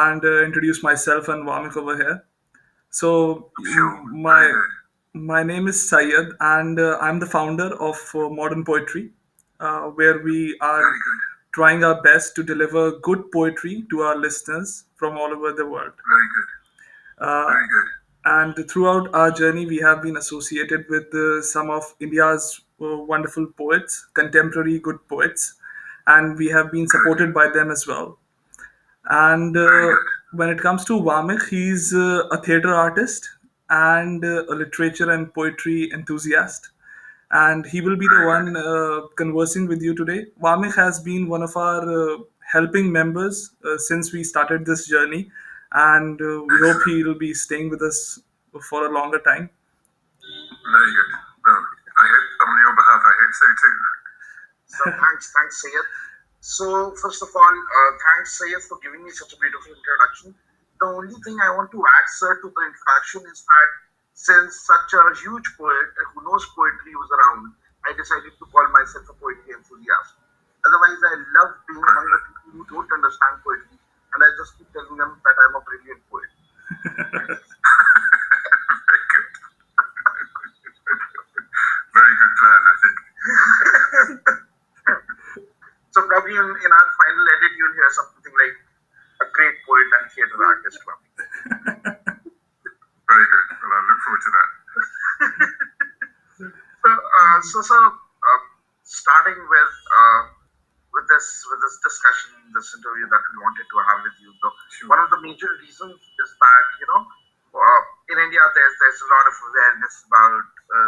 and introduce myself and Wamiq over here. So, Sure. my my name is Syed, and I'm the founder of Modern Poetry, where we are Very good. trying our best to deliver good poetry to our listeners from all over the world. Very good. Uh, Very good. and throughout our journey, we have been associated with some of India's wonderful poets, contemporary good poets, and we have been Good. supported by them as well. And Very good. when it comes to Wamiq, he's a theater artist and a literature and poetry enthusiast. And he will be the Very good. one conversing with you today. Wamiq has been one of our helping members since we started this journey, and we hope Excellent. he will be staying with us for a longer time. Very good. Well, I hope on your behalf, I hope so too. So thanks, Sayed. So first of all, thanks, Sayed, for giving me such a beautiful introduction. The only thing I want to add, sir, to the introduction is that since such a huge poet who knows poetry was around, I decided to call myself a poetry enthusiast. Otherwise, I love being among the people who don't understand poetry, and I just keep telling them that I'm a brilliant poet. Very good. Very good plan, I think. So probably in our final edit, you'll hear something like a great poet and theater artist. Very good. Well, I look forward to that. Starting with this discussion, this interview that we wanted to have with you, Sure. one of the major reasons is that in India there's a lot of awareness about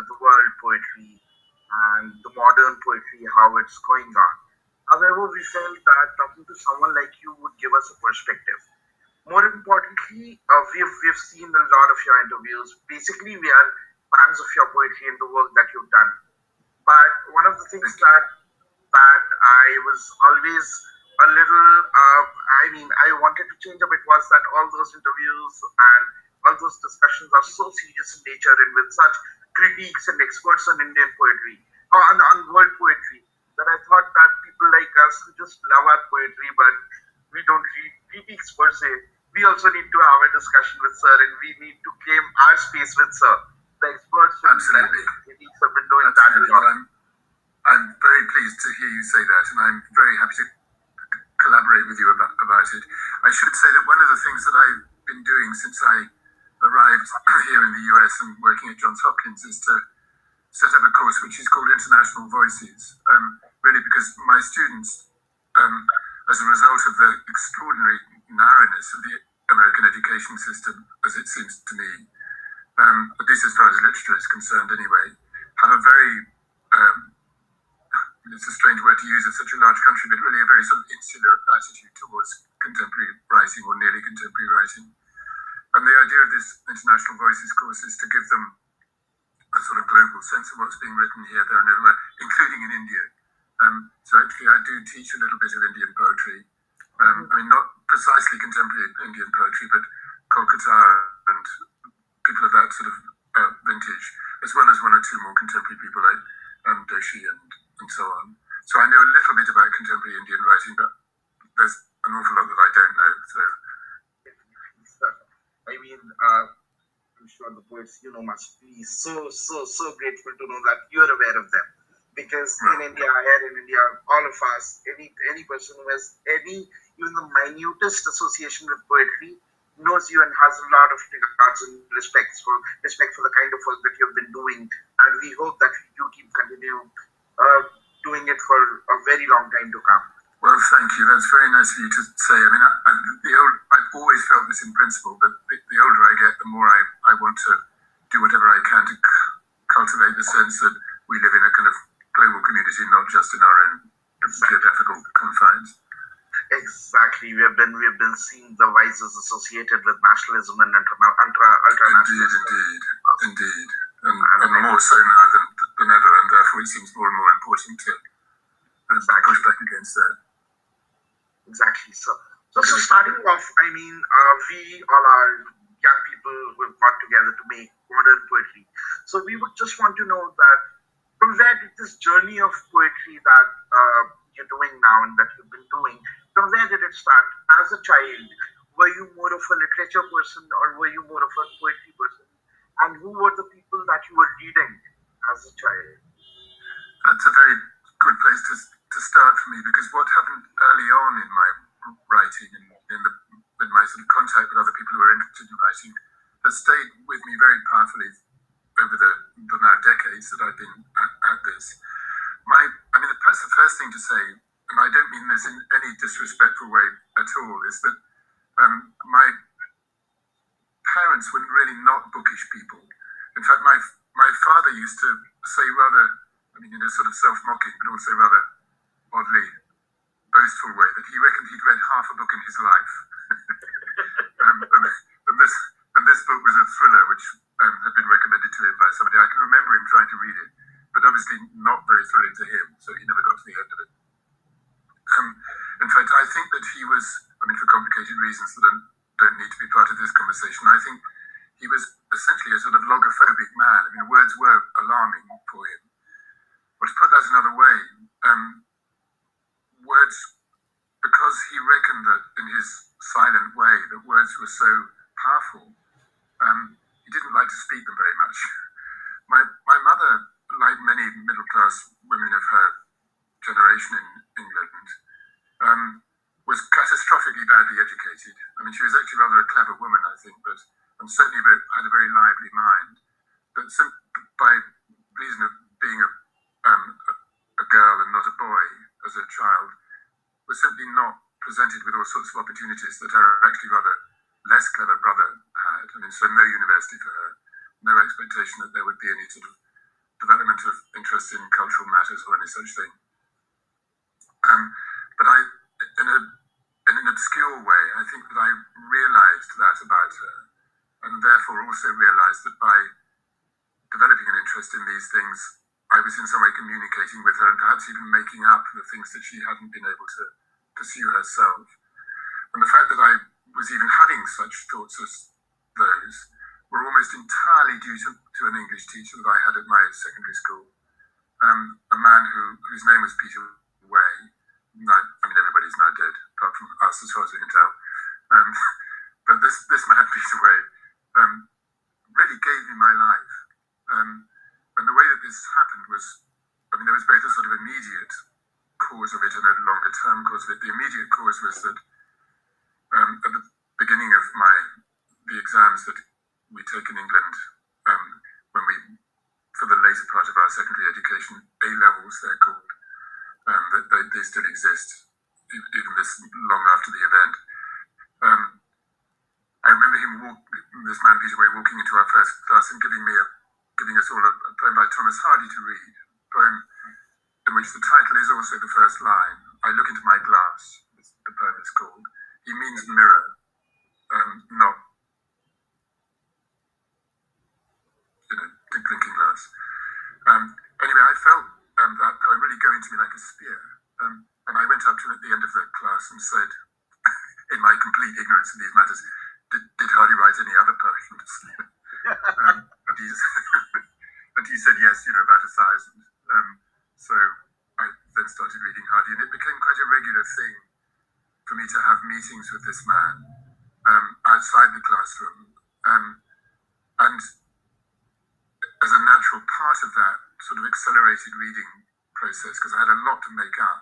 the world poetry and the modern poetry, how it's going on. However, we felt that talking to someone like you would give us a perspective. More importantly, we've seen a lot of your interviews. Basically, we are fans of your poetry and the work that you've done. But one of the things that I was always a little, I wanted to change a bit was that all those interviews and all those discussions are so serious in nature and with such critiques and experts on Indian poetry, on world poetry, that I thought that people like us who just love our poetry but we don't read critiques per se, we also need to have a discussion with sir and we need to claim our space with sir. The experts and Absolutely. critiques have been doing that a Absolutely. lot. Well, I'm very pleased to hear you say that, and I'm very happy to collaborate with you about it. I should say that one of the things that I've been doing since I arrived here in the US and working at Johns Hopkins is to set up a course which is called International Voices, really because my students, as a result of the extraordinary narrowness of the American education system, as it seems to me, at least as far as literature is concerned anyway, have a very, it's a strange word to use in such a large country, but really a very sort of insular attitude towards contemporary writing or nearly contemporary writing. And the idea of this International Voices course is to give them a sort of global sense of what's being written here, there, and everywhere, including in India. So actually, I do teach a little bit of Indian poetry. Not precisely contemporary Indian poetry, but Kolkata and people of that sort of vintage, as well as one or two more contemporary people like Doshi and so on. So I know a little bit about contemporary Indian writing, but there's an awful lot that I don't know. So I'm sure the poets must be so grateful to know that you're aware of them. Because in India, all of us, any person who has even the minutest association with poetry knows you and has a lot of regards and respect for the kind of work that you've been doing. And we hope that you keep continue doing it for a very long time to come. Well, thank you. That's very nice of you to say. I've always felt this in principle, but the older I get, the more I want to do whatever I can to cultivate the sense that we live in a kind of global community, not just in our own geographical confines. Exactly. We have been seeing the vices associated with nationalism and ultranationalism. Indeed. And more so now than ever, and therefore it seems more and more important to push back against that. Exactly. So starting off, we all are young people who have got together to make modern poetry. So we would just want to know that from where did this journey of poetry that you're doing now and that you've been doing, from where did it start? As a child, Were you more of a literature person or were you more of a poetry person? And who were the people that you were reading as a child? That's a very good place to start for me, because what happened early on in my writing and in my sort of contact with other people who are interested in writing has stayed with me very powerfully over the now decades that I've been at this. Perhaps the first thing to say, and I don't mean this in any disrespectful way at all, is that my parents were really not bookish people. In fact, my father used to say rather, in a sort of self-mocking, but also rather oddly boastful way, that he reckoned he'd read half a book in his life. and this book was a thriller which had been recommended to him by somebody. I can remember him trying to read it, but obviously not very thrilling to him, so he never got to the end of it. In fact, I think that he was, for complicated reasons that don't need to be part of this conversation, I think he was essentially a sort of logophobic man. Words were alarming for him. Or to put that another way, words, because he reckoned that in his silent way that words were so powerful, he didn't like to speak them very much. My mother, like many middle-class women of her generation in England, was catastrophically badly educated. She was actually rather a clever woman, I think, and certainly had a very lively mind. But by reason of being a girl and not a boy as a child, was simply not presented with all sorts of opportunities that her actually rather less clever brother had. So no university for her, no expectation that there would be any sort of development of interest in cultural matters or any such thing. But in an obscure way, I think that I realized that about her, and therefore also realized that by developing an interest in these things, I was in some way communicating with her and perhaps even making up the things that she hadn't been able to pursue herself. And the fact that I was even having such thoughts as those were almost entirely due to an English teacher that I had at my secondary school, a man whose name was Peter Way. Everybody's now dead, apart from us, as far as we can tell. But this man, Peter Way, really gave me my life. And the way that this happened was, there was both a sort of immediate cause of it and a longer term cause of it. The immediate cause was that at the beginning of the exams that we take in England, when we, for the later part of our secondary education, A levels they're called, they still exist, even this long after the event. I remember this man Peter Way, walking into our first class and giving us all a poem by Thomas Hardy to read, a poem in which the title is also the first line. I look into my glass, the poem is called. He means mirror, not drinking glass. Anyway, I felt that poem really go into me like a spear, and I went up to him at the end of the class and said, in my complete ignorance of these matters, did Hardy write any other poems? And he said yes, about 1,000. So I then started reading Hardy, and it became quite a regular thing for me to have meetings with this man outside the classroom. And as a natural part of that sort of accelerated reading process, because I had a lot to make up,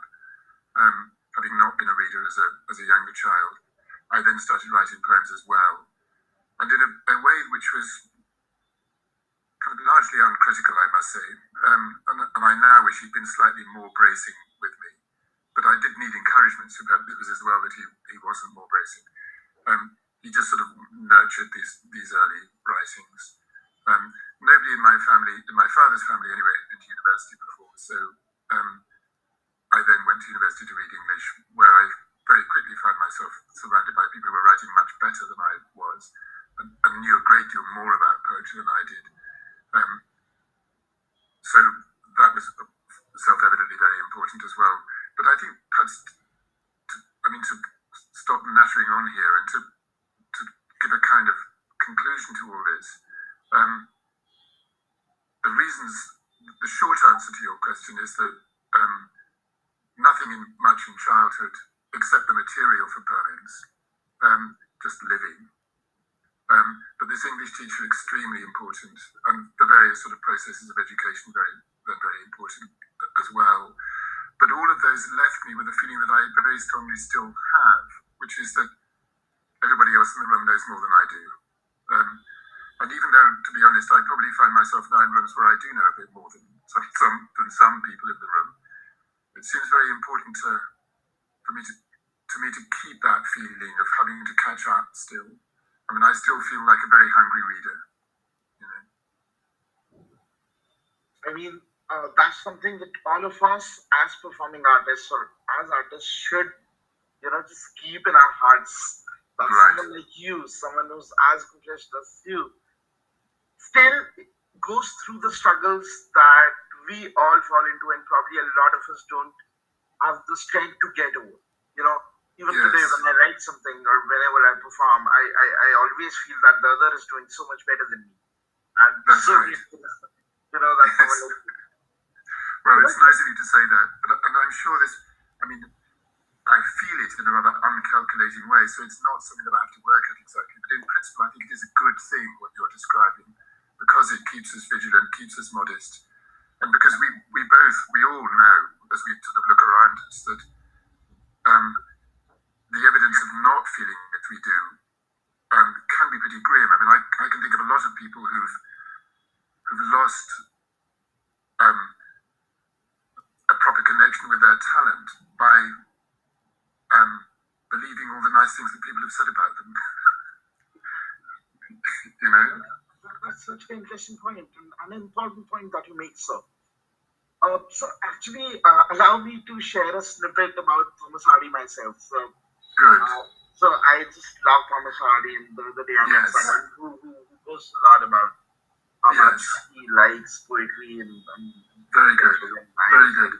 having not been a reader as a younger child, I then started writing poems as well. And in a way which was kind of largely uncritical, I must say. And I now wish he'd been slightly more bracing with me. But I did need encouragement, so perhaps it was as well that he wasn't more bracing. He just sort of nurtured these early writings. Nobody in my family, in my father's family anyway, had been to university before, so I then went to university to read English, where I very quickly found myself surrounded by people who were writing much better than I was, and knew a great deal more about poetry than I did. So that was self-evidently very important as well. But I think perhaps, to stop nattering on here and to give a kind of conclusion to all this, the short answer to your question is that nothing much in childhood, except the material for poems, just living. But this English teacher extremely important, and the various sort of processes of education very important as well. But all of those left me with a feeling that I very strongly still have, which is that everybody else in the room knows more than I do. And even though, to be honest, I probably find myself now in rooms where I do know a bit more than some people in the room, it seems very important for me to keep that feeling of having to catch up still. I mean, I still feel like a very hungry reader, you know. I mean, that's something that all of us as performing artists or as artists should, just keep in our hearts. That Right. someone like you, someone who's as accomplished as you, still goes through the struggles that we all fall into, and probably a lot of us don't have the strength to get over. Even Yes. today when I write something or whenever I perform, I always feel that the other is doing so much better than me. And That's so right. that's someone like you. Well, it's nice of you to say that, and I'm sure this, I mean, I feel it in a rather uncalculating way, so it's not something that I have to work at exactly. But in principle, I think it is a good thing what you're describing, because it keeps us vigilant, keeps us modest, and because we all know, as we sort of look around us, that the evidence of not feeling that we do can be pretty grim. I mean, I can think of a lot of people who've lost a proper connection with their talent by believing all the nice things that people have said about them. You know? That's such an interesting point and an important point that you make, sir. So actually, allow me to share a snippet about Thomas Hardy myself. Good. So I just love Thomas Hardy, and the other day I met Yes. someone who posts a lot about how much Yes. he likes poetry and Very good. Very good.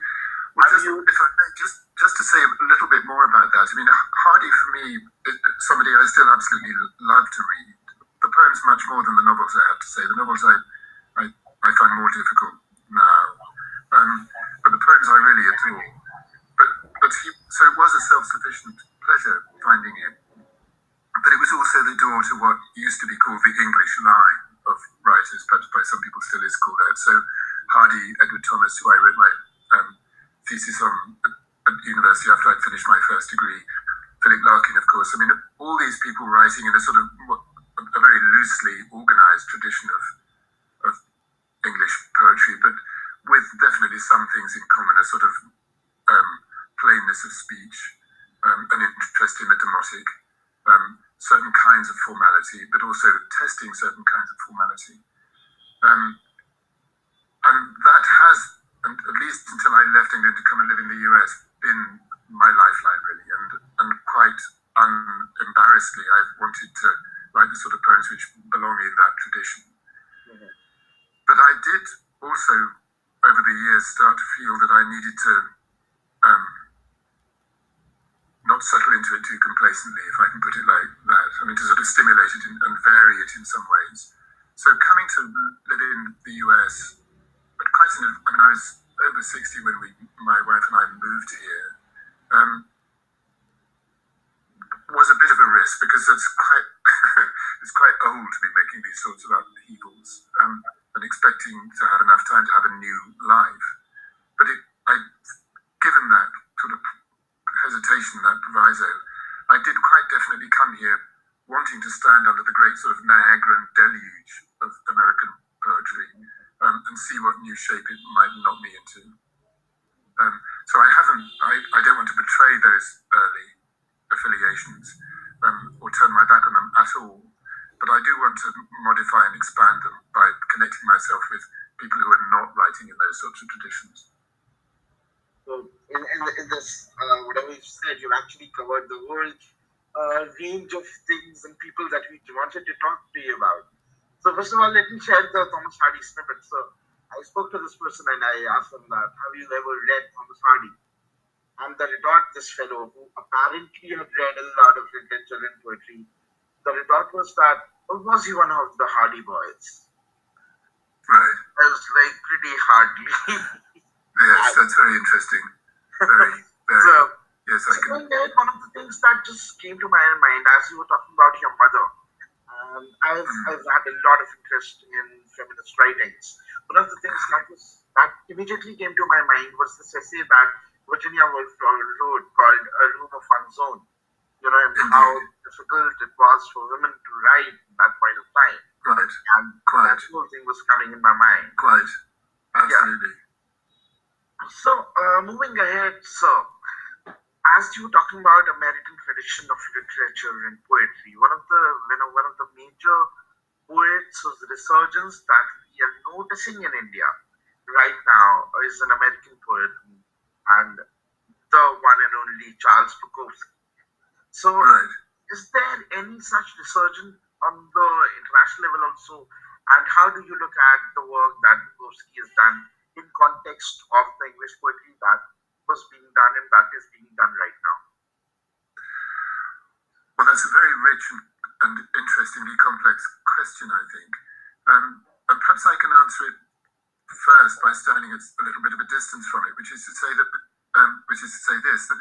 Well, Have just, you- if I may, just to say a little bit more about that. I mean, Hardy for me is somebody I still absolutely love to read. The poems much more than the novels, I have to say. The novels I find more difficult now, but the poems I really adore. But so it was a self-sufficient pleasure finding him. But it was also the door to what used to be called the English line of writers, perhaps by some people still is called that. So Hardy, Edward Thomas, who I wrote my thesis on at university after I'd finished my first degree, Philip Larkin, of course. I mean, all these people writing in a sort of a very loosely organized tradition of English poetry, but with definitely some things in common, a sort of plainness of speech, an interest in the demotic, certain kinds of formality, but also testing certain kinds of formality. And that has, and at least until I left England to come and live in the US, been my lifeline really, and quite unembarrassedly, I've wanted to write the sort of poems which belong in that tradition. Mhm. But I did also, over the years, start to feel that I needed to not settle into it too complacently, if I can put it like that. I mean, to sort of stimulate it and vary it in some ways. So coming to live in the US, but I mean, I was over 60 when my wife and I moved here, was a bit of a risk because it's quite old to be making these sorts of upheavals and expecting to have enough time to have a new life. But given that sort of hesitation, that proviso, I did quite definitely come here wanting to stand under the great sort of Niagaran deluge of American poetry and see what new shape it might knock me into. So I don't want to betray those early affiliations or turn my back on them at all. But I do want to modify and expand them by connecting myself with people who are not writing in those sorts of traditions. So in this, whatever you've said, you've actually covered the whole range of things and people that we wanted to talk to you about. So first of all, let me share the Thomas Hardy snippet. So I spoke to this person and I asked him that, have you ever read Thomas Hardy? And the retort, this fellow who apparently had read a lot of literature and poetry, the retort was that, was he one of the Hardy boys? Right. I was like, pretty hardly. Yes, that's very interesting. Very, very. So Yes, I So can. going ahead, one of the things that just came to my mind as you were talking about your mother, I've had a lot of interest in feminist writings. One of the things that immediately came to my mind was this essay that Virginia Woolf wrote called "A Room of One's Own." You know, and how Indeed. difficult it was for women to write at that point of time. Right. And Quite. that whole thing was coming in my mind. Quite. Yeah. Absolutely. So, moving ahead, so as you were talking about American tradition of literature and poetry, one of the major poets whose resurgence that we are noticing in India right now is an American poet and the one and only Charles Bukowski. So, Right. is there any such resurgence on the international level also? And how do you look at the work that Bukowski has done in context of the English poetry that was being done and that is being done right now? Well, that's a very rich and interestingly complex question, I think. And perhaps I can answer it first by standing at a little bit of a distance from it, which is to say this: that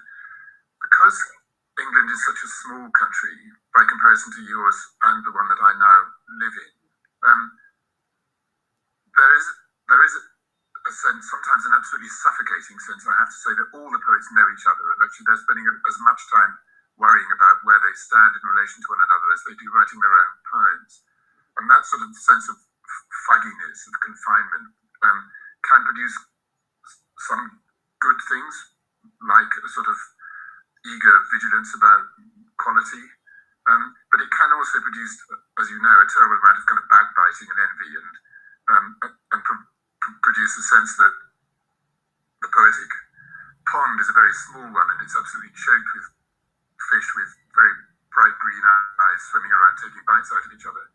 because England is such a small country by comparison to yours and the one that I now live in, um, there is a sense, sometimes an absolutely suffocating sense, I have to say, that all the poets know each other, and actually they're spending as much time worrying about where they stand in relation to one another as they do writing their own poems. And that sort of sense of fugginess, of confinement, can produce some good things, like a sort of eager vigilance about quality, but it can also produce, as you know, a terrible amount of kind of backbiting and envy, and produce a sense that the poetic pond is a very small one and it's absolutely choked with fish with very bright green eyes swimming around taking bites out of each other.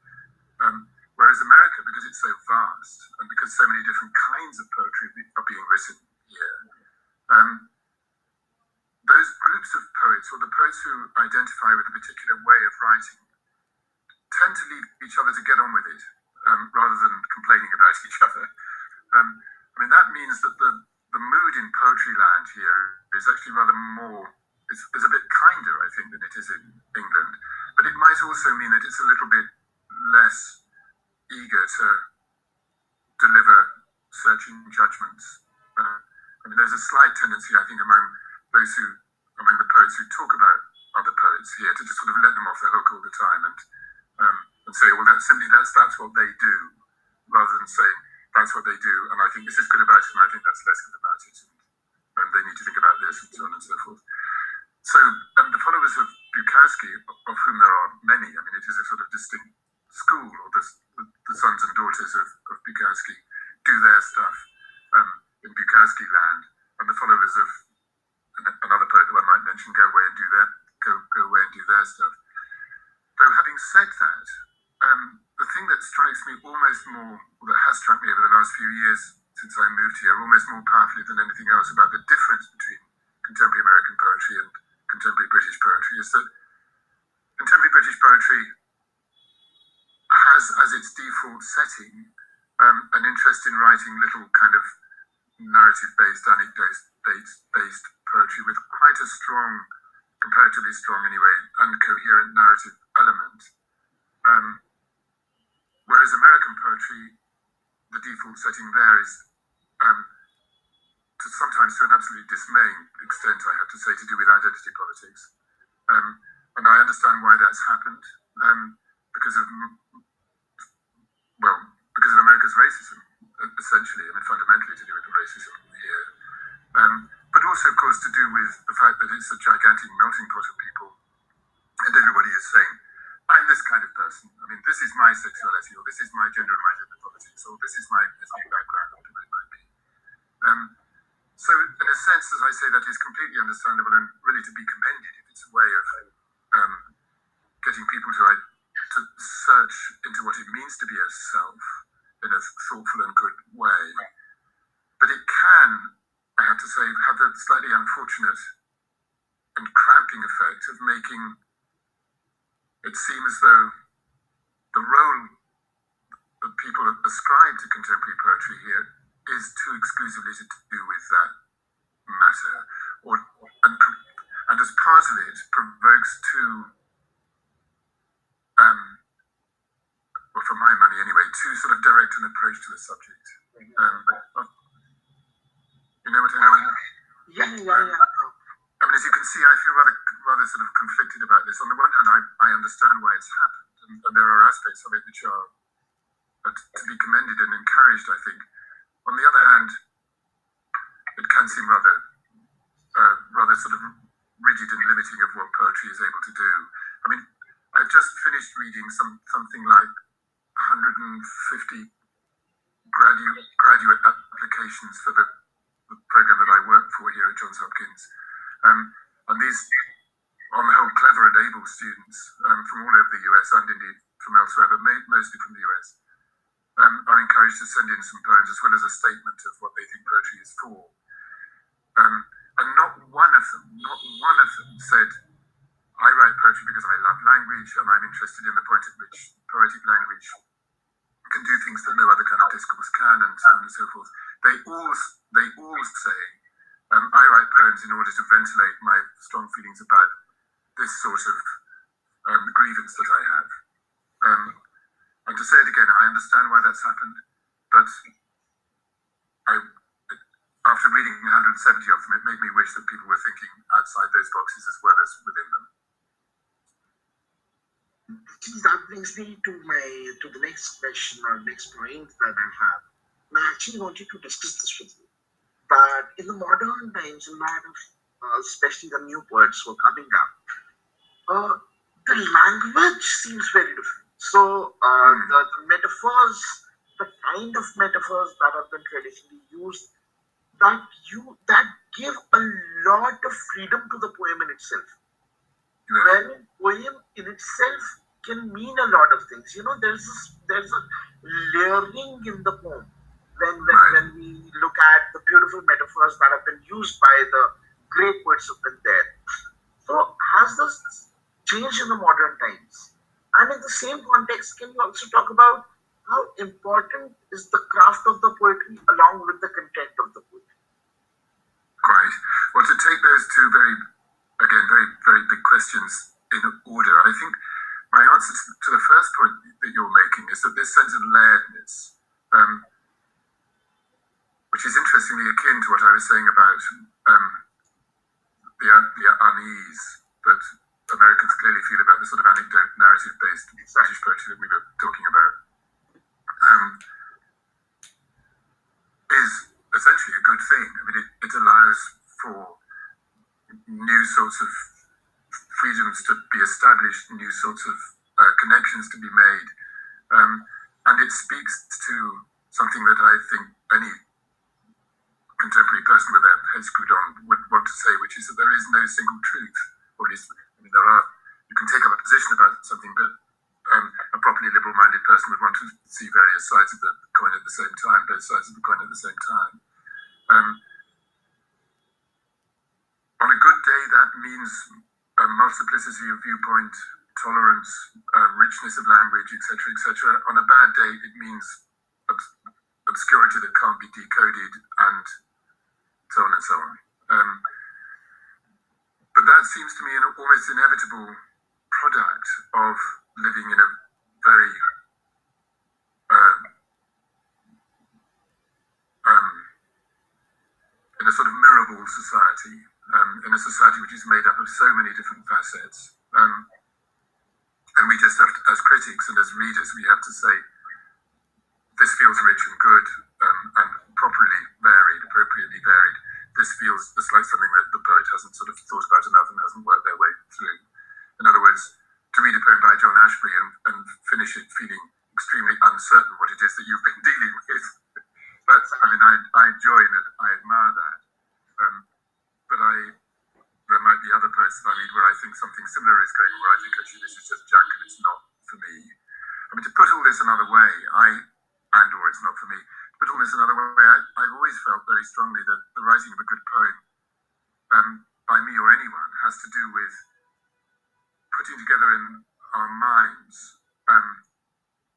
Whereas America, because it's so vast and because so many different kinds of poetry are being written here, those groups of poets, or the poets who identify with a particular way of writing, tend to leave each other to get on with it, rather than complaining about each other. I mean, that means that the mood in poetry land here is actually rather more, is a bit kinder, I think, than it is in England. But it might also mean that it's a little bit less eager to deliver searching judgments. I mean, there's a slight tendency, I think, among the poets who talk about other poets here to just sort of let them off the hook all the time and say, well, that's what they do, rather than saying that's what they do, and I think this is good about it, and I think that's less good about it, and they need to think about this, and so on and so forth. So the followers of Bukowski, of whom there are many, I mean, it is a sort of distinct school, or the sons and daughters of Bukowski do their stuff in Bukowski land, and the followers of another poet that I might mention go away and do their stuff. Though having said that, the thing that strikes me almost more, or that has struck me over the last few years since I moved here, almost more powerfully than anything else about the difference between contemporary American poetry and contemporary British poetry, is that contemporary British poetry has as its default setting an interest in writing little kind of narrative-based, anecdote-based poetry with quite a strong, comparatively strong anyway, and coherent narrative element. Whereas American poetry, the default setting there is, sometimes to an absolutely dismaying extent, I have to say, to do with identity politics. And I understand why that's happened, because of, because of America's racism, essentially, I mean, fundamentally to do with the racism here. But also, of course, to do with the fact that it's a gigantic melting pot of people, and everybody is saying, I'm this kind of person. I mean, this is my sexuality, or this is my gender and my gender politics, or this is my ethnic background, whatever it might be. So, in a sense, as I say, that is completely understandable and really to be commended if it's a way of getting people to search into what it means to be a self in a thoughtful and good way. But it can, I have to say, have the slightly unfortunate and cramping effect of making it seem as though the role that people ascribe to contemporary poetry here is too exclusively to do with that matter, and as part of it, provokes two, well, for my money anyway, too sort of direct an approach to the subject. You know what I mean? Yeah. I mean, as you can see, I feel rather sort of conflicted about this. On the one hand, I understand why it's happened, and there are aspects of it which are to be commended and encouraged, I think. On the other hand, it can seem rather sort of rigid and limiting of what poetry is able to do. I mean, I've just finished reading something like 150 graduate applications for the program that I work for here at Johns Hopkins. And these, on the whole, clever and able students from all over the US and indeed from elsewhere, but mostly from the US, are encouraged to send in some poems as well as a statement of what they think poetry is for. And not one of them said, I write poetry because I love language and I'm interested in the point at which poetic language can do things that no other kind of discourse can, and so on and so forth. They all say, I write poems in order to ventilate my strong feelings about this sort of grievance that I have. And to say it again, I understand why that's happened, but after reading 170 of them, it made me wish that people were thinking outside those boxes as well as within them. That brings me to the next question or next point that I have. And I actually wanted to discuss this with you. But in the modern times, a lot of, especially the new poets who are coming up, the language seems very different. So the metaphors, the kind of metaphors that have been traditionally used, that give a lot of freedom to the poem in itself. Wherein poem in itself can mean a lot of things. There's a layering in the poem when we look at the beautiful metaphors that have been used by the great poets who've been there. So has this changed in the modern times? And in the same context, can you also talk about how important is the craft of the poetry along with the content of the poetry? Quite. Well, to take those two very, very big questions in order, I think my answer to the first point that you're making is that this sense of layeredness, which is interestingly akin to what I was saying about the unease that Americans clearly feel about the sort of anecdote narrative-based British poetry that we were talking about, is essentially a good thing. I mean, it allows for new sorts of freedoms to be established, new sorts of connections to be made, and it speaks to something that I think any contemporary person with their head screwed on would want to say, which is that there is no single truth, or at least, I mean, you can take up a position about something, but a properly liberal-minded person would want to see various sides of the coin at the same time, both sides of the coin at the same time. On a good day, that means a multiplicity of viewpoint, tolerance, richness of language, etc., etc. On a bad day, it means obscurity that can't be decoded, and so on and so on. But that seems to me an almost inevitable product of living in a very in a sort of mirrorball society, in a society which is made up of so many different facets. And we just have to, as critics and as readers, we have to say, this feels rich and good, and properly varied, appropriately varied. This feels just like something that the poet hasn't sort of thought about enough and hasn't worked their way through. In other words, to read a poem by John Ashbery and finish it feeling extremely uncertain what it is that you've been dealing with. But I mean, I enjoy that, I admire that. But there might be other poets that I read where I think something similar is going on, where I think actually this is just junk and it's not for me. I mean, to put all this another way, or it's not for me, to put all this another way, I've always felt very strongly that the writing of a good poem, by me or anyone, has to do with putting together in our minds,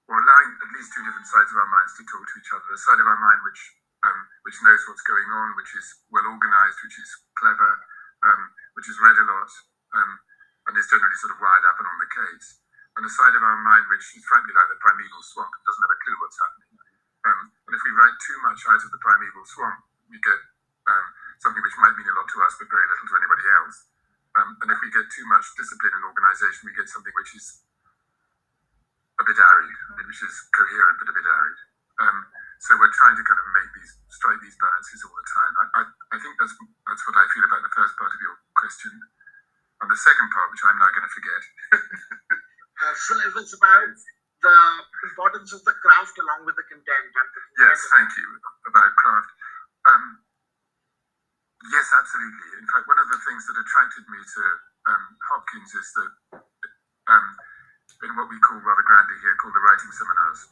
or allowing at least two different sides of our minds to talk to each other. A side of our mind which knows what's going on, which is well organized, which is clever, which is read a lot, and is generally sort of wired up and on the case, and a side of our mind which is frankly like the primeval swamp, doesn't have a clue what's happening. And if we write too much out of the primeval swamp, we get something which might mean a lot to us but very little to anybody else. And if we get too much discipline and organization, we get something which is a bit arid, which is coherent but a bit arid. So we're trying to kind of strike these balances all the time. I think that's what I feel about the first part of your question. And the second part, which I'm now going to forget. So it was about the importance of the craft along with the content. Yes, thank you. About craft. Yes, absolutely. In fact, one of the things that attracted me to Hopkins is that in what we call rather grandly here called the writing seminars,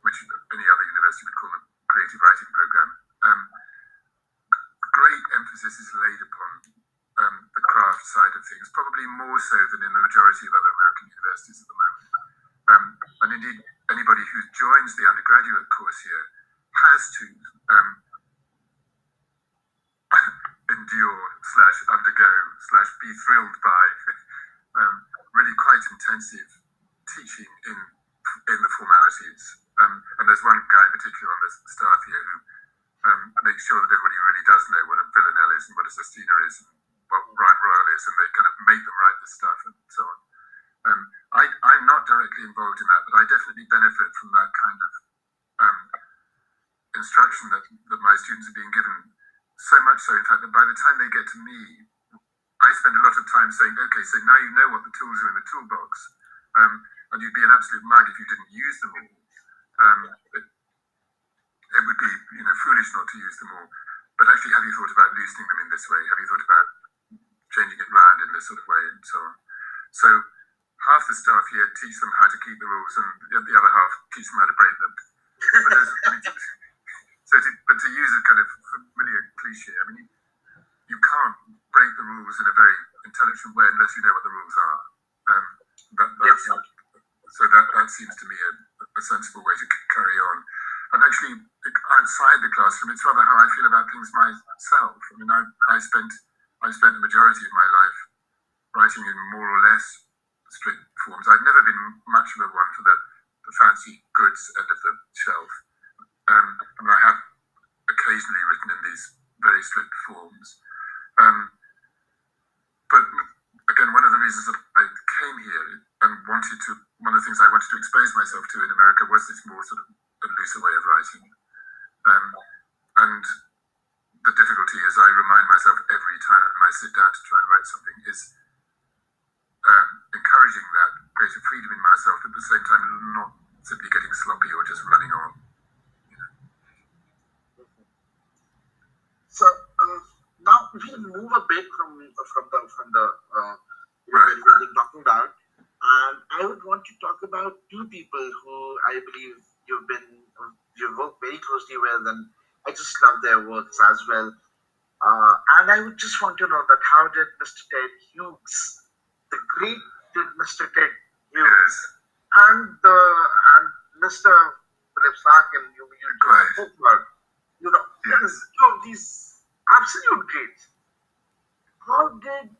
which any other university would call the creative writing program, great emphasis is laid upon the craft side of things, probably more so than in the majority of other American universities at the moment. And indeed, anybody who joins the undergraduate course here has to endure / undergo / be thrilled by really quite intensive teaching in the formalities. And there's one guy in particular on the staff here who makes sure that everybody really does know what a villanelle is and what a sestina is and what rhyme royal is, and they kind of make them write this stuff and so on. I'm not directly involved in that, but I definitely benefit from that kind of instruction that my students are being given. So much so, in fact, that by the time they get to me, I spend a lot of time saying, okay, so now you know what the tools are in the toolbox, and you'd be an absolute mug if you didn't use them all. It would be, foolish not to use them all. But actually, have you thought about loosening them in this way? Have you thought about changing it round in this sort of way, and so on? So half the staff here teach them how to keep the rules, and the other half teach them how to break them. But to use a kind of familiar cliche, I mean, you can't break the rules in a very intelligent way unless you know what the rules are. So that seems to me a sensible way to carry on. And actually, outside the classroom, it's rather how I feel about things myself. I mean, I spent the majority of my life writing in more or less strict forms. I've never been much of a one for the fancy goods end of the shelf. I mean, I have occasionally written in these very strict forms. But again, one of the reasons that I came here and one of the things I wanted to expose myself to in America was this more sort of a looser way of writing. And the difficulty, as I remind myself every time I sit down to try and write something, is encouraging that greater freedom in myself, but at the same time not simply getting sloppy or just running on. So now we'll move a bit from the Right. we've been talking about, and I would want to talk about two people who I believe you've worked very closely with, and I just love their works as well. And I would just want to know that how did Mr. Ted Hughes, the great Mr. Ted Hughes, and Mr. Philip Larkin, you Right. spoke about, Yes. two of these absolute greats. How did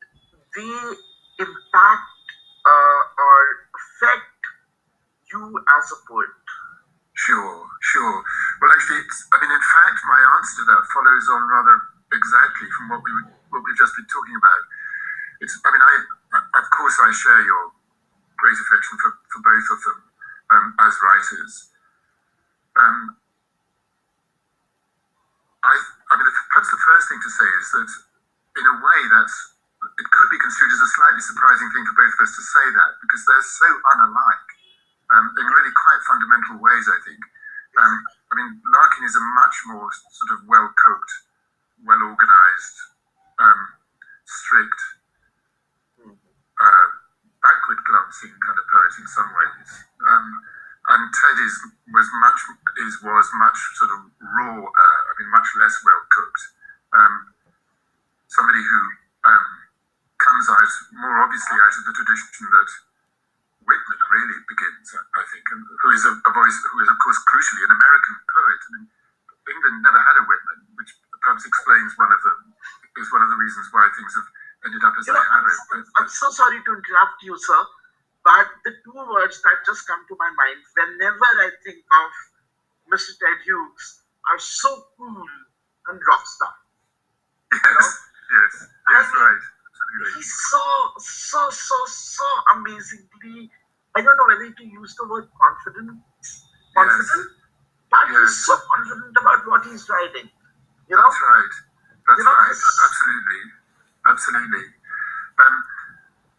they impact or affect you as a poet? Sure. Well, actually, in fact, my answer to that follows on rather exactly from what we've just been talking about. Of course, I share your great affection for both of them as writers. Perhaps the first thing to say is that, in a way, it could be construed as a slightly surprising thing for both of us to say that, because they're so unalike in really quite fundamental ways, I think. Larkin is a much more sort of well-cooked, well-organized, strict, backward-glancing kind of poet in some ways. And Ted was much sort of raw, much less well-cooked. Somebody who comes out more obviously out of the tradition that Whitman really begins, I think, and who is a voice who is, of course, crucially an American poet. England never had a Whitman, which perhaps explains one of the reasons why things have ended up as You I know, have. I'm so sorry to interrupt you, sir, but the two words that just come to my mind whenever I think of Mr. Ted Hughes are so cool and rock star. Yes, You know, yes, I yes, mean, right, absolutely. he's so amazingly. I don't know whether to use the word confident, Yes, but he's yes, so confident about what he's writing. You know, that's right. you That's know, right. his, Absolutely, absolutely. Um,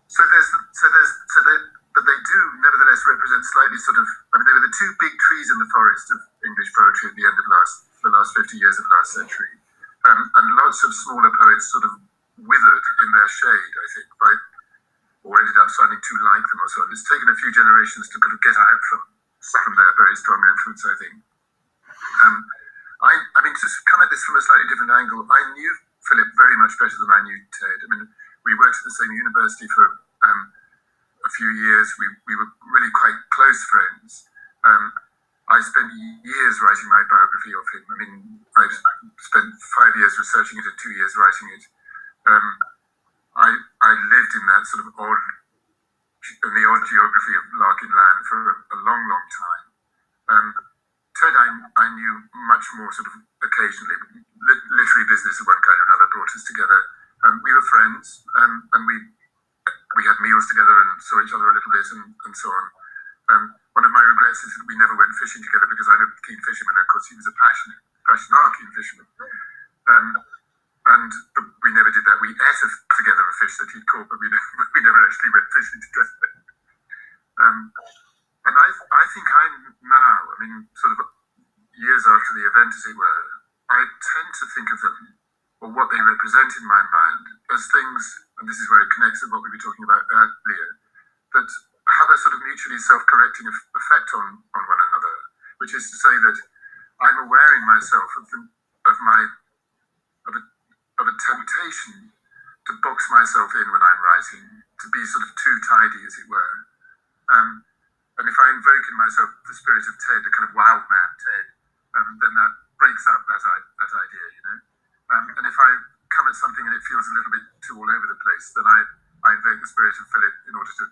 so but they do nevertheless represent slightly sort of. I mean, they were the two big trees in the forest of English poetry at the end of the last 50 years of last century, and lots of smaller poets sort of withered in their shade. I think or ended up sounding too like them or so. It's taken a few generations to kind of get out from their very strong influence, I think. Um, I mean, to come at this from a slightly different angle, I knew Philip very much better than I knew Ted. I mean, we worked at the same university for a few years. We were really quite close friends. I spent years writing my biography of him. I mean, I spent 5 years researching it and 2 years writing it. Um, I lived in that sort of in the odd geography of Larkin Land for a long, long time. Ted, I knew much more sort of occasionally. Literary business of one kind or another brought us together. We were friends, and we had meals together and saw each other a little bit and so on. One of my regrets is that we never went fishing together because I'm a keen fisherman. Of course, he was a passionate keen fisherman. But we never did that. We ate together a fish that he'd caught, but we never actually went fishing together. And I think I'm now, I mean, sort of years after the event, as it were, I tend to think of them, or what they represent in my mind, as things, and this is where it connects with what we were talking about earlier, that have a sort of mutually self-correcting effect on one another, which is to say that I'm aware in myself of a temptation to box myself in when I'm writing, to be sort of too tidy, as it were. And if I invoke in myself the spirit of Ted, the kind of wild man Ted, then that breaks up that idea, you know. And if I come at something and it feels a little bit too all over the place, then I invoke the spirit of Philip in order to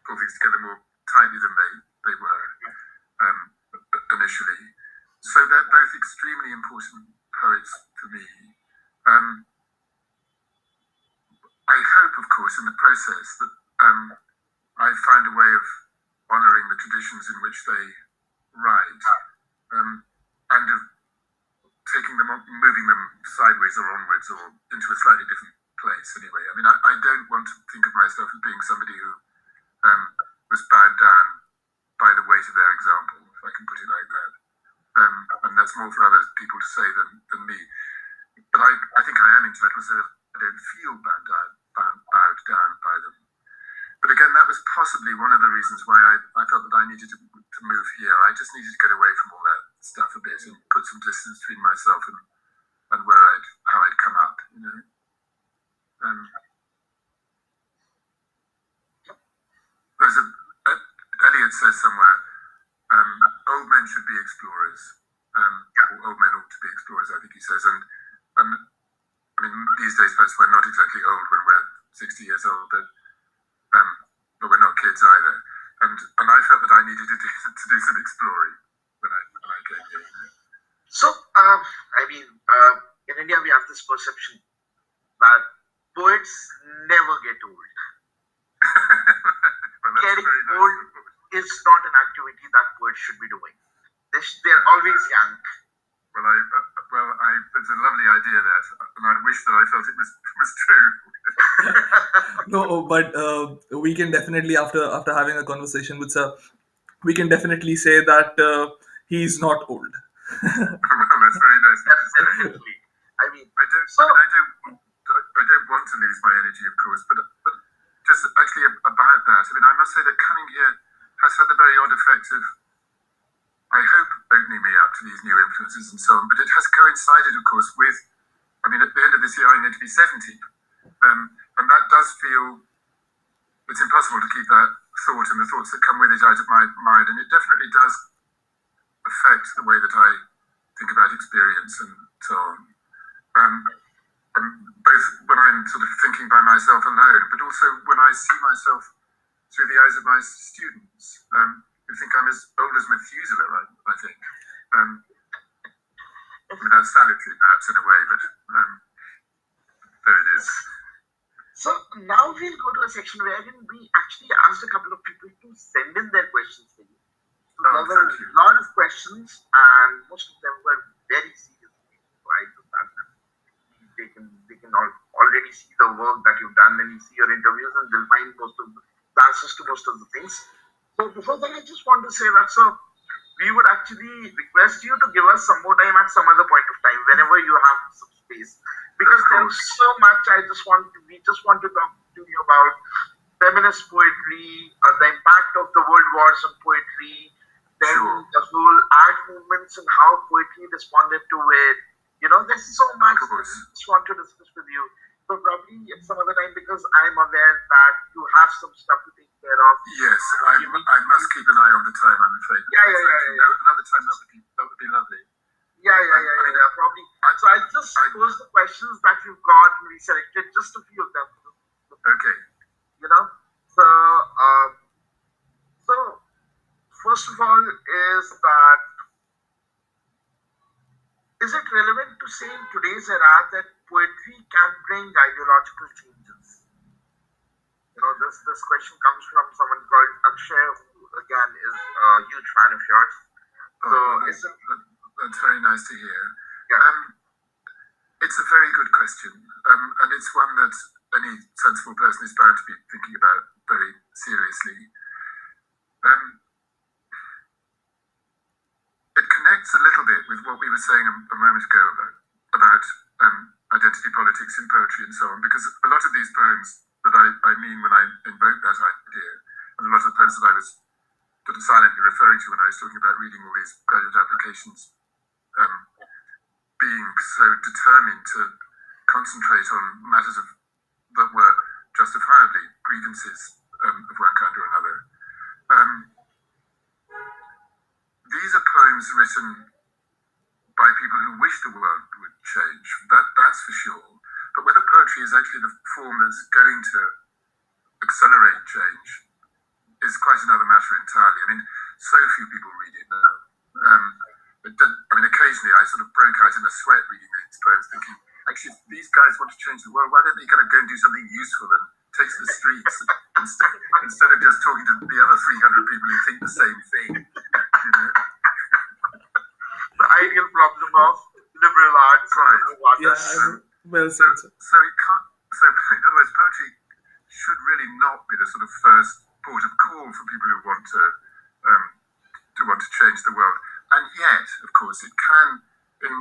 pull things together more tightly than they were initially. So they're both extremely important poets for me. I hope, of course, in the process that I find a way of honouring the traditions in which they write, and of moving them sideways or onwards or into a slightly different place anyway. I mean, I don't want to think of myself as being somebody who was bowed down by the weight of their example, if I can put it like that. And that's more for other people to say than me. But I think I am entitled to say that I don't feel bowed down by them. But again, that was possibly one of the reasons why I felt that I needed to move here. I just needed to get away from all that stuff a bit and put some distance between myself and how I'd come up, you know. Eliot says somewhere, old men should be explorers, or old men ought to be explorers, I think he says. And I mean, these days, perhaps we're not exactly old when we're 60 years old, but we're not kids either. And I felt that I needed to do some exploring when I came here. So, I mean, in India, we have this perception that poets never get old. Well, Getting nice old is not an activity that poets should be doing. They're always young. It's a lovely idea that, and I wish that I felt it was true. No, but we can definitely, after having a conversation with Sir, we can definitely say that he's not old. Well, that's very nice. Definitely. I mean, I don't want to lose my energy, of course, but just actually about that. I mean, I must say that coming here has had the very odd effect of, I hope, opening me up to these new influences and so on. But it has coincided, of course, with, I mean, at the end of this year, I'm going to be 70. And that does feel, it's impossible to keep that thought and the thoughts that come with it out of my mind. And it definitely does affect the way that I think about experience and so on. both when I'm sort of thinking by myself alone, but also when I see myself through the eyes of my students, who think I'm as old as Methuselah, I think. I mean, that's salutary, perhaps, in a way, but there it is. So now we'll go to a section wherein we actually asked a couple of people to send in their questions for you. So there were a lot of questions, and most of them were very serious. Right? They can already see the work that you've done, and you see your interviews, and they'll find most of the answers to most of the things. So before that, I just want to say that, so we would actually request you to give us some more time at some other point of time, whenever you have some space, because there's so much we just want to talk to you about feminist poetry, the impact of the world wars on poetry, then the whole art movements and how poetry responded to it. There's so much that we just want to discuss with you. So probably at some other time, because I'm aware that you have some stuff to take care of. Yes, I must keep an eye on the time, I'm afraid. Yeah. Another time, that would be lovely. Yeah, probably. So I'll just pose the questions that you've got, and we selected just a few of them. Okay. So first of all is it relevant to say in today's era that poetry can bring ideological changes? This question comes from someone called Akshay, who again is a huge fan of yours. That's very nice to hear. Yeah. It's a very good question, and it's one that any sensible person is bound to be thinking about very seriously. It connects a little bit with what we were saying a moment ago about identity politics in poetry and so on, because a lot of these poems that I mean when I invoke that idea, and a lot of the poems that I was sort of silently referring to when I was talking about reading all these graduate applications, being so determined to concentrate on matters that were justifiably grievances of one kind or another. These are poems written by people who wish the world would change, that's for sure. But whether poetry is actually the form that's going to accelerate change is quite another matter entirely. I mean, so few people read it now. Occasionally I sort of broke out in a sweat reading these poems, thinking, actually, if these guys want to change the world, why don't they kind of go and do something useful and take to the streets instead of just talking to the other 300 people who think the same thing? The ideal problem of liberal arts. Right. Well said. So in other words, poetry should really not be the sort of first port of call for people who want to change the world. And yet, of course, it can, in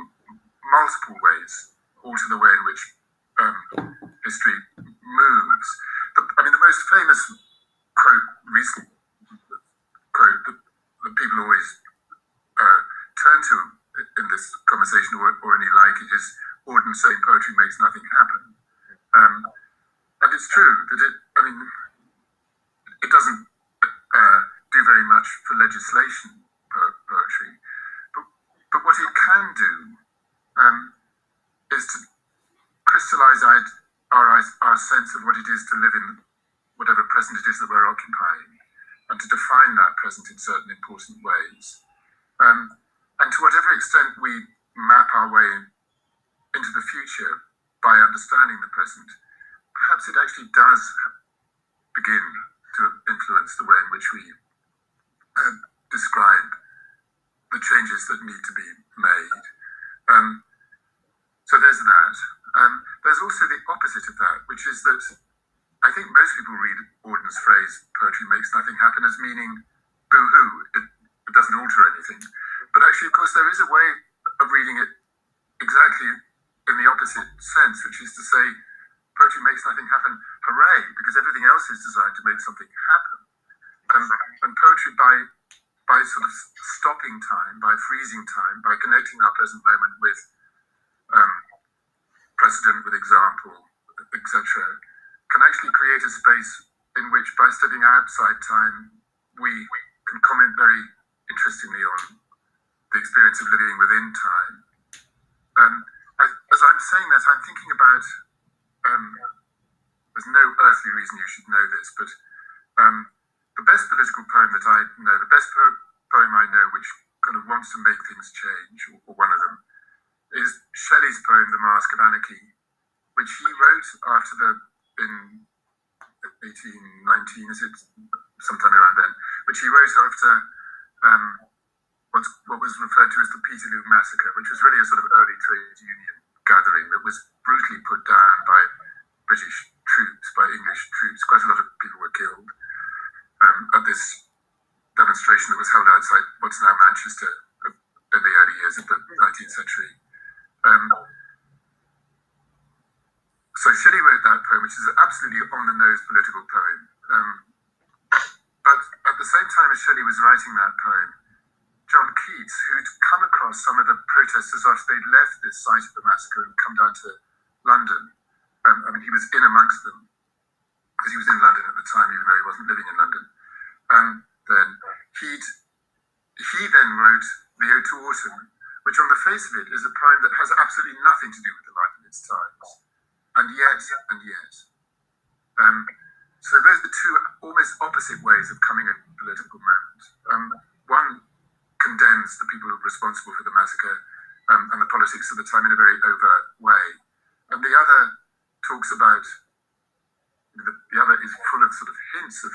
multiple ways, alter the way in which history moves. The most famous recent quote that people always turn to in this conversation, or any like it, is Auden saying poetry makes nothing happen. And it's true that it doesn't do very much for legislation, poetry, but what it can do is to crystallize our sense of what it is to live in whatever present it is that we're occupying, and to define that present in certain important ways. And to whatever extent we map our way into the future by understanding the present, perhaps it actually does begin to influence the way in which we describe the changes that need to be made. So there's that. There's also the opposite of that, which is that I think most people read Auden's phrase, poetry makes nothing happen, as meaning boo-hoo, it doesn't alter anything. But actually, of course, there is a way of reading it exactly in the opposite sense, which is to say, poetry makes nothing happen, hooray, because everything else is designed to make something happen. And poetry, by sort of stopping time, by freezing time, by connecting our present moment with precedent, with example, etc., can actually create a space in which, by stepping outside time, we can comment very interestingly on the experience of living within time. As as I'm saying that, I'm thinking about, there's no earthly reason you should know this, but the best political poem that I know, the best poem I know which kind of wants to make things change, or one of them, is Shelley's poem, The Mask of Anarchy, which he wrote after in 1819, is it? Sometime around then, which he wrote after what was referred to as the Peterloo Massacre, which was really a sort of early trade union gathering that was brutally put down by British troops, by English troops. Quite a lot of people were killed at this demonstration that was held outside what's now Manchester in the early years of the 19th century. So Shelley wrote that poem, which is an absolutely on-the-nose political poem. But at the same time as Shelley was writing that poem, John Keats, who'd come across some of the protesters after they'd left this site of the massacre and come down to London, I mean, he was in amongst them, because he was in London at the time, even though he wasn't living in London. Then he then wrote The Ode to Autumn, which on the face of it is a poem that has absolutely nothing to do with the life of its times. And yet. So those are two almost opposite ways of coming at a political moment. One condemns the people responsible for the massacre and the politics of the time in a very overt way. And the other talks about, the other is full of sort of hints of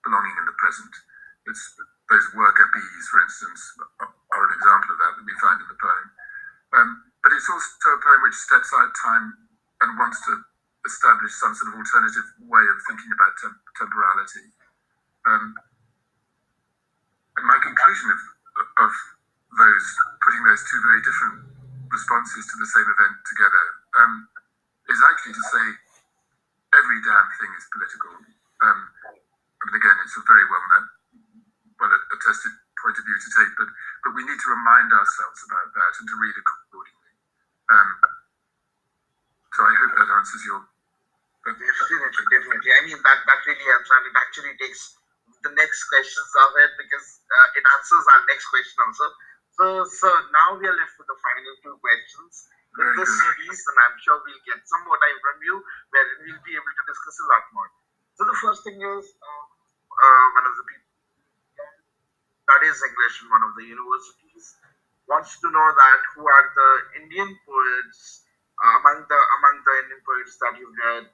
belonging in the present. It's those worker bees, for instance, are an example of that we find in the poem. But it's also a poem which steps out time and wants to establish some sort of alternative way of thinking about temporality. And my conclusion of those, putting those two very different responses to the same event together, is actually to say every damn thing is political. I mean, again, it's a very well attested point of view to take, but we need to remind ourselves about that and to read accordingly. So I hope that answers your. Definitely. I mean, that really helps, and it actually takes the next questions of it, because it answers our next question also. So now we are left with the final two questions in this series, and I'm sure we'll get some more time from you where we'll be able to discuss a lot more. So the first thing is, one of the people studies English in one of the universities wants to know that who are the Indian poets among the Indian poets that you've read,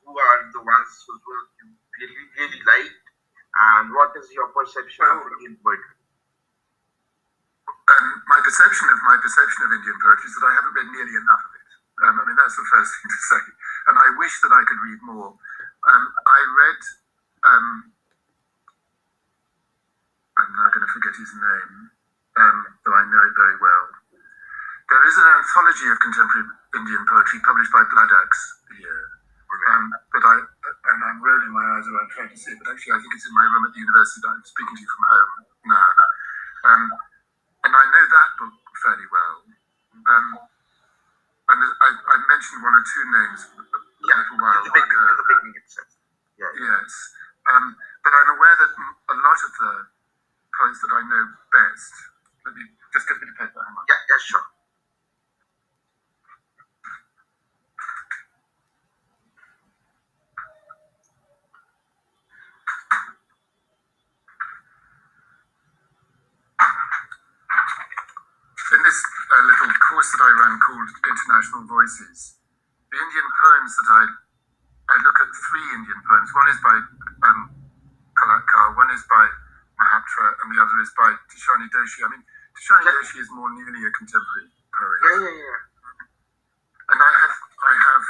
who are the ones whose work you really liked, and what is your perception of Indian poetry? My perception of Indian poetry is that I haven't read nearly enough of it. I mean, that's the first thing to say, and I wish that I could read more. I read. I'm now going to forget his name, though I know it very well. There is an anthology of contemporary Indian poetry published by Blood Axe here, and I'm rolling my eyes around trying to see it, but actually I think it's in my room at the university that I'm speaking to you from home now. And I know that book fairly well. And I mentioned one or two names a little while ago. The beginning itself. Yeah. Yes. But I'm aware that a lot of the poets that I know best. Let me just get a bit of paper. Yeah, sure. In this little course that I run called International Voices, the Indian poems that I look at three Indian poems. One is by Kalatkar, one is by Mahaptra, and the other is by Tishani Doshi. I mean, Tishani Doshi is more nearly a contemporary poet. Yeah. And I have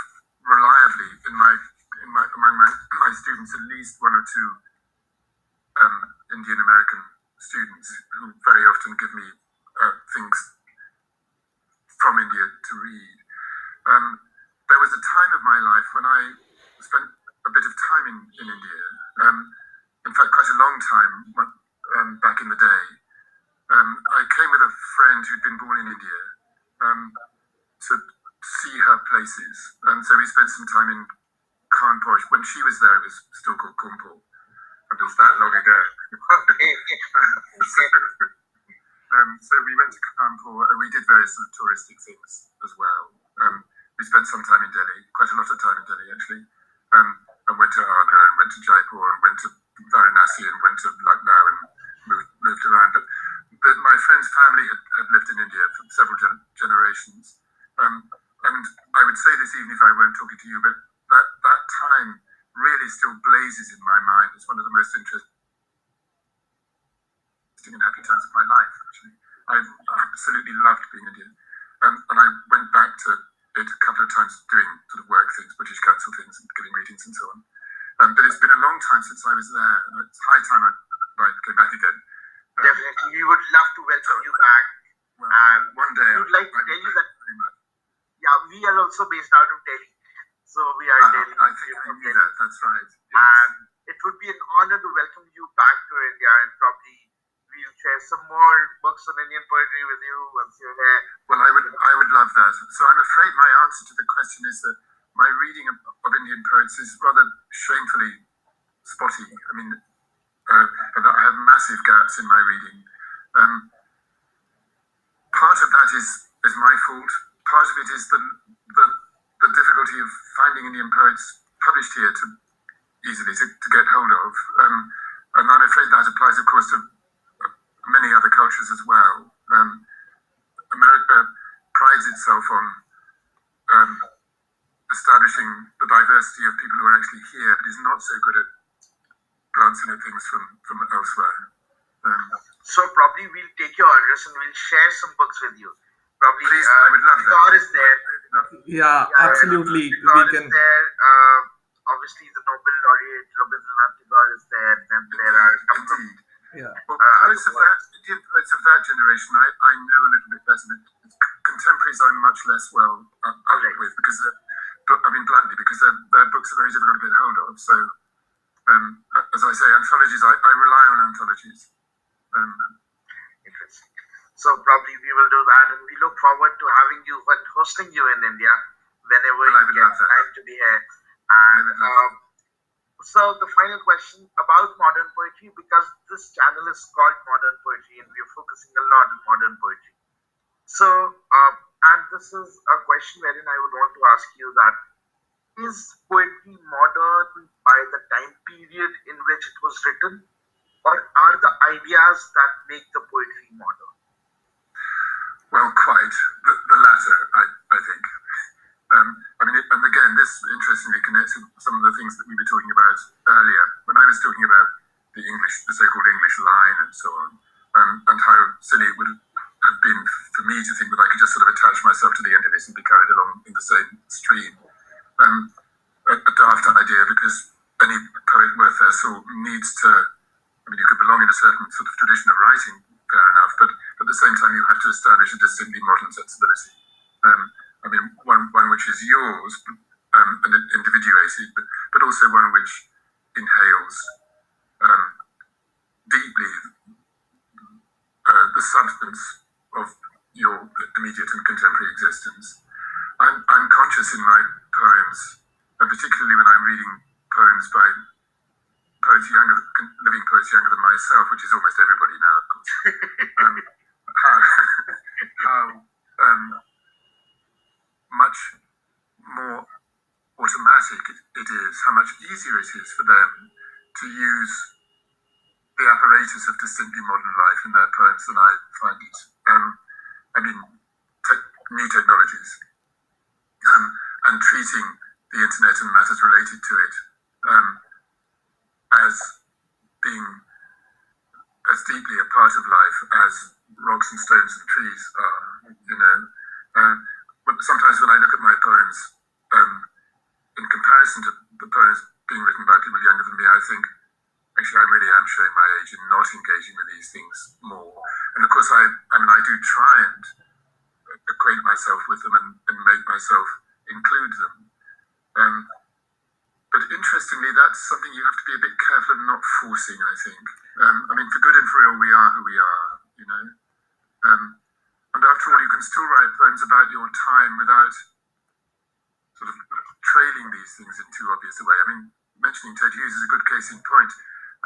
reliably among my students at least one or two Indian American students who very often give me things from India to read. There was a time of my life when I spent a bit of time in India. In fact, quite a long time back in the day. I came with a friend who'd been born in India to see her places, and so we spent some time in Kanpur. When she was there, it was still called Kanpur. It was that long ago. So we went to Kanpur and we did various sort of touristic things as well. We spent some time in Delhi, quite a lot of time in Delhi actually, and went to Agra and went to Jaipur and went to Varanasi and went to Lucknow and moved around. But my friend's family had lived in India for several generations. And I would say this even if I weren't talking to you, but that time really still blazes in my mind. It's one of the most interesting and happy times of my life, actually. I absolutely loved being Indian. And I went back to it a couple of times doing sort of work things, British Council things, and giving readings and so on. But it's been a long time since I was there, and it's high time I came back again. Definitely, we would love to welcome you back. Well, And one day we would like to tell you that, very much. yeah, we are also based out of Delhi. So we are Delhi. I think I knew that. That's right. Yes. And it would be an honor to welcome you back to India, and probably we'll share some more books on Indian poetry with you once you're here. Well, I would love that. So I'm afraid my answer to the question is that my reading of Indian poets is rather shamefully spotty. I mean, I have massive gaps in my reading. Part of that is my fault. Part of it is the difficulty of finding Indian poets published here easily to get hold of. And I'm afraid that applies, of course, to many other cultures as well. America prides itself on establishing the diversity of people who are actually here, but is not so good at glancing at things from elsewhere. So probably we'll take your address and we'll share some books with you. Probably Please, I would love that. God is there. Yeah, absolutely. God We is can. there. Obviously, the Nobel laureate Rabindranath Tagore is there. Then there are a couple of Indeed. Yeah. Well, Indian poets of that generation, I know a little bit better. But contemporaries, I'm much less well up with because, bluntly, because their books are very difficult to get hold of. So, as I say, anthologies, I rely on anthologies. Interesting. So probably we will do that, and we look forward to having you and hosting you in India whenever Well, I you would get love that. time to be here. And so the final question about modern poetry, because this channel is called Modern Poetry, and we are focusing a lot on modern poetry. So, and this is a question wherein I would want to ask you that, is poetry modern by the time period in which it was written, or are the ideas that make the poetry modern? Well, quite. The latter, I think. And again, this interestingly connects with some of the things that we were talking about earlier. When I was talking about the so-called English line and so on, and how silly it would have been for me to think that I could just sort of attach myself to the end of it and be carried along in the same stream. A daft idea, because any poet worth their salt needs to, you could belong in a certain sort of tradition of writing, fair enough, but at the same time you have to establish a distinctly modern sensibility. One which is yours, and individuated, but also one which inhales deeply the substance of your immediate and contemporary existence. I'm conscious in my poems, and particularly when I'm reading poems by living poets younger than myself, which is almost everybody now, of course, how much more automatic it is, how much easier it is for them to use the apparatus of distinctly modern life in their poems than I find it. New technologies and treating the internet and matters related to it as being as deeply a part of life as rocks and stones and trees are, But sometimes when I look at my poems, in comparison to the poems being written by people younger than me, I think, actually, I really am showing my age in not engaging with these things more. And of course, I do try and acquaint myself with them and make myself include them. But interestingly, that's something you have to be a bit careful of not forcing, I think. For good and for ill, we are who we are, And after all, you can still write poems about your time without sort of trailing these things in too obvious a way. Mentioning Ted Hughes is a good case in point.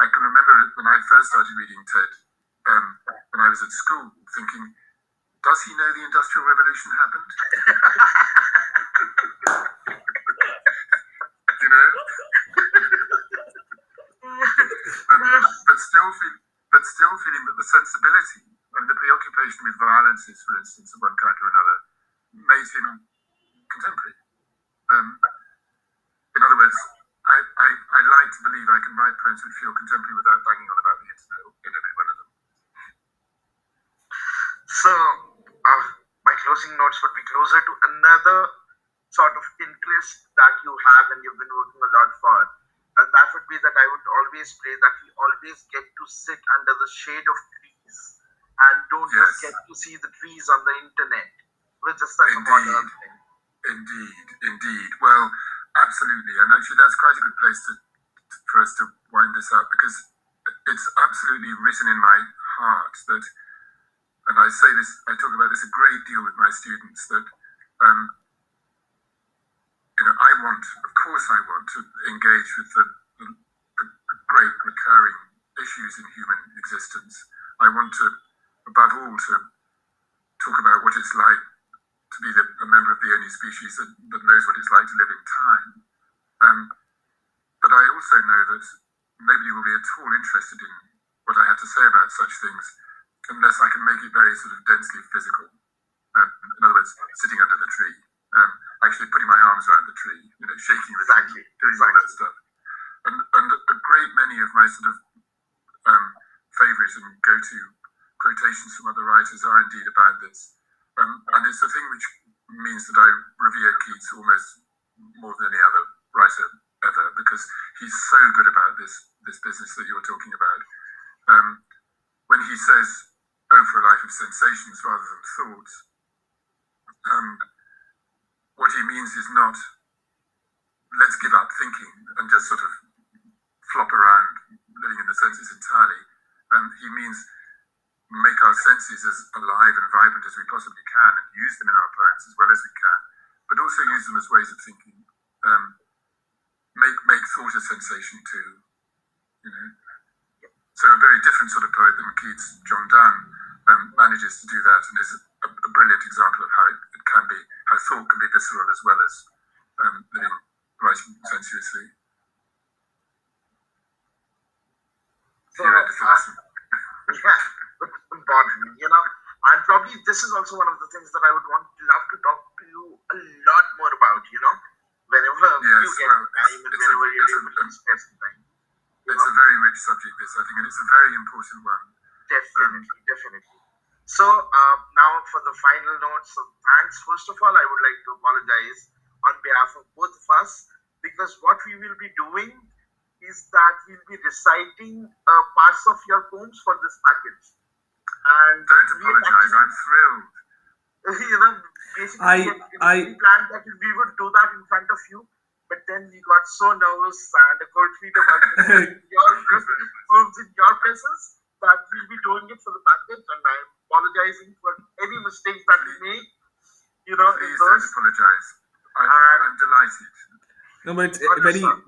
I can remember when I first started reading Ted, when I was at school, thinking, Does he know the Industrial Revolution happened? You know? but still feeling that the sensibility and the preoccupation with violences, for instance, of one kind or another, made him contemporary. In other words, I like to believe I can write poems which feel contemporary without banging on about the internet in every one of them. So, my closing notes would be closer to another sort of interest that you have and you've been working a lot for. And that would be that I would always pray that we always get to sit under the shade of trees and don't just Yes. get to see the trees on the internet, which is such a modern thing. Indeed. Well, absolutely. And actually, that's quite a good place for us to wind this up, because it's absolutely written in my heart that, and I talk about this a great deal with my students, that of course I want to engage with the great recurring issues in human existence. I want to, above all, to talk about what it's like to be a member of the only species that knows what it's like to live in time. But I also know that nobody will be at all interested in what I have to say about such things unless I can make it very sort of densely physical. In other words, sitting under the tree, actually putting my arms around the tree, shaking the tree, doing all that stuff. And a great many of my sort of favourite and go-to quotations from other writers are indeed about this. And it's the thing which means that I revere Keats almost more than any other writer ever, because he's so good about this business that you're talking about. When he says, "Oh, for a life of sensations rather than thoughts," what he means is not, let's give up thinking and just sort of flop around living in the senses entirely. He means make our senses as alive and vibrant as we possibly can and use them in our poems as well as we can, but also use them as ways of thinking. Make thought a sensation too. So a very different sort of poet than Keats, John Donne, manages to do that, and is a brilliant example of how it can be, how thought can be visceral as well as writing sensuously. So, yeah, important, and probably this is also one of the things that I would love to talk to you a lot more about, whenever you get time and whenever you're able to spare some time. It's a very rich subject, this, I think, and it's a very important one. Definitely. So now for the final notes of thanks. First of all, I would like to apologize on behalf of both of us, because what we will be doing is that we'll be reciting parts of your poems for this package. And don't apologize, I'm thrilled. Basically, we planned that we would do that in front of you, but then we got so nervous and a cold feet about your poems in your presence that we'll be doing it for the package, and I'm apologizing for any mistakes that we made. Please don't apologize. I'm delighted. No, but it's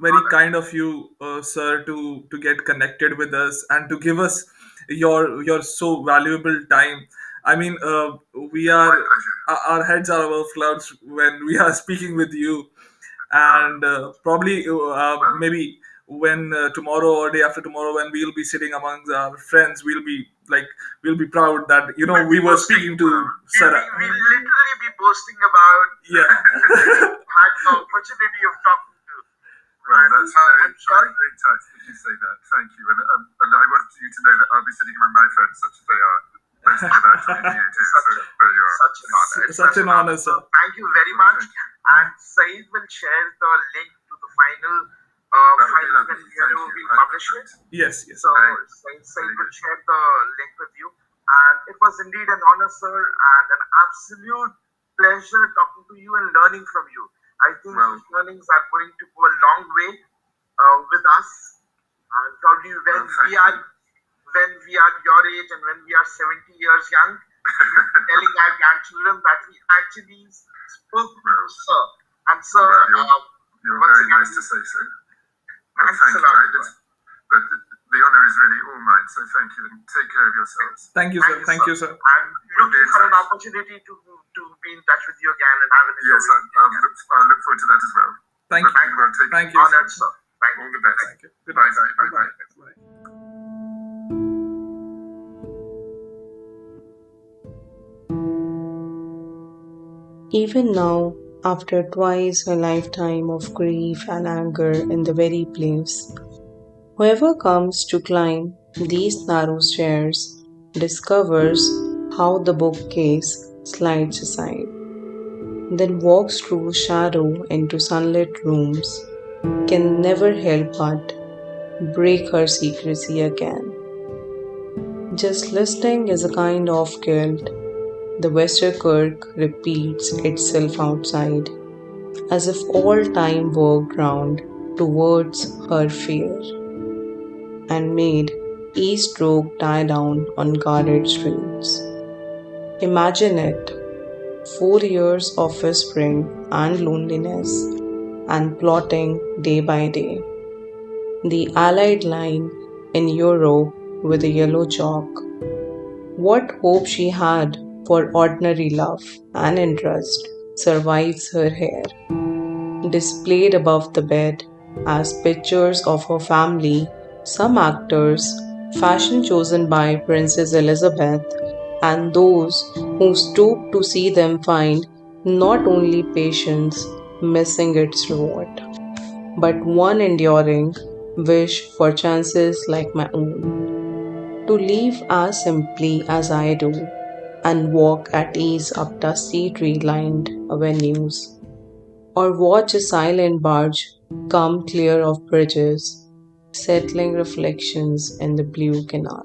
very kind of you, sir, to get connected with us and to give us your so valuable time. I mean, we are our heads are above clouds when we are speaking with you, and probably maybe when tomorrow or day after tomorrow, when we'll be sitting among our friends, we'll be proud that we were speaking to Sarah. We'll literally be boasting about had the opportunity of talking to. Right, that's very touched that you say that. Thank you, and I want you to know that I'll be sitting among my friends, such as they are, boasting about talking to you too. So there you are. Such an honor, sir. Thank you very much. And Saeed will share the link to the final when we publish it. Yes. So Saeed will share the link with you. And it was indeed an honor, sir, and an absolute pleasure talking to you and learning from you. I think these learnings are going to go a long way with us. And probably when we are your age and when we are 70 years young, telling our grandchildren that we actually spoke to you, sir. And sir, you're very nice to say so. Thanks a lot. But The honor is really all mine, so thank you and take care of yourselves. Thank you, Thank sir. you, Thank sir. you, sir. I'm looking for an opportunity to be in touch with you again and have an interview. Yes, I'll look forward to that as well. Thank But you. well, take Thank you, Honored, sir. sir. Thank all you. the best. Thank you. Good Bye, night. bye, bye, bye. Bye. Even now, after twice a lifetime of grief and anger in the very place, whoever comes to climb these narrow stairs discovers how the bookcase slides aside, then walks through shadow into sunlit rooms, can never help but break her secrecy again. Just listening is a kind of guilt. The Westerkirk repeats itself outside, as if all time worked round towards her fear, and made each stroke die down on guarded streets. Imagine it, 4 years of whispering and loneliness, and plotting day by day. The Allied line in Europe with a yellow chalk. What hope she had for ordinary love and interest survives her hair, displayed above the bed as pictures of her family, some actors, fashion chosen by Princess Elizabeth, and those who stoop to see them find not only patience missing its reward, but one enduring wish for chances like my own, to live as simply as I do and walk at ease up dusty tree lined avenues, or watch a silent barge come clear of bridges, settling reflections in the blue canal.